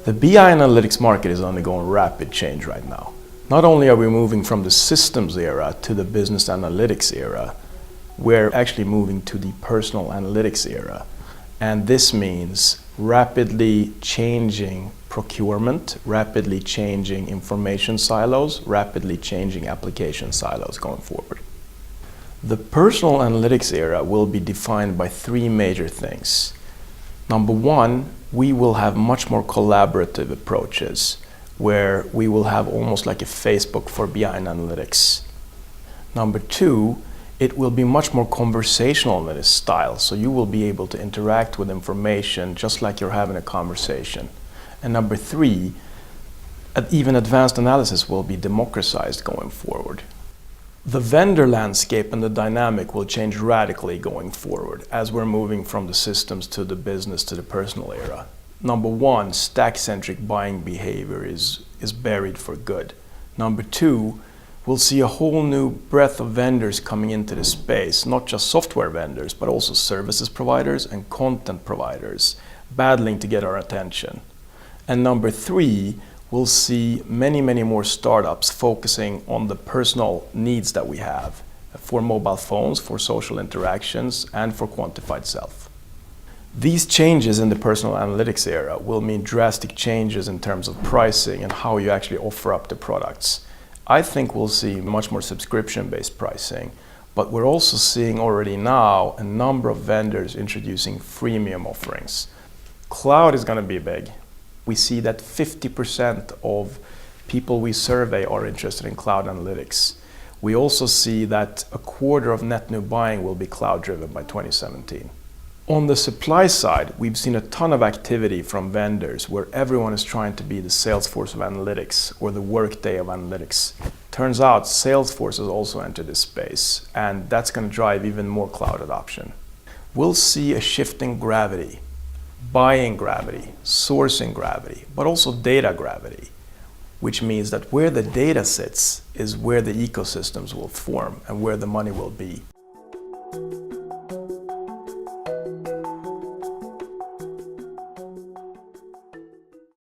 The BI analytics market is undergoing rapid change right now. Not only are we moving from the systems era to the business analytics era, we're actually moving to the personal analytics era. And this means rapidly changing procurement, rapidly changing information silos, rapidly changing application silos going forward. The personal analytics era will be defined by three major things. Number one, we will have much more collaborative approaches where we will have almost like a Facebook for BI and analytics. Number two, it will be much more conversational in its style, so you will be able to interact with information just like you're having a conversation. And number three, even advanced analysis will be democratized going forward. The vendor landscape and the dynamic will change radically going forward as we're moving from the systems to the business to the personal era. Number one, stack-centric buying behavior is buried for good. Number two, we'll see a whole new breadth of vendors coming into the space, not just software vendors, but also services providers and content providers battling to get our attention. And number three, we'll see many more startups focusing on the personal needs that we have for mobile phones, for social interactions, and for quantified self. These changes in the personal analytics era will mean drastic changes in terms of pricing and how you actually offer up the products. I think we'll see much more subscription-based pricing, but we're also seeing already now a number of vendors introducing freemium offerings. Cloud is going to be big. We see that 50% of people we survey are interested in cloud analytics. We also see that a quarter of net new buying will be cloud-driven by 2017. On the supply side, we've seen a ton of activity from vendors where everyone is trying to be the Salesforce of analytics or the Workday of analytics. Turns out Salesforce has also entered this space, and that's going to drive even more cloud adoption. We'll see a shift in gravity. Buying gravity, sourcing gravity, but also data gravity, which means that where the data sits is where the ecosystems will form and where the money will be.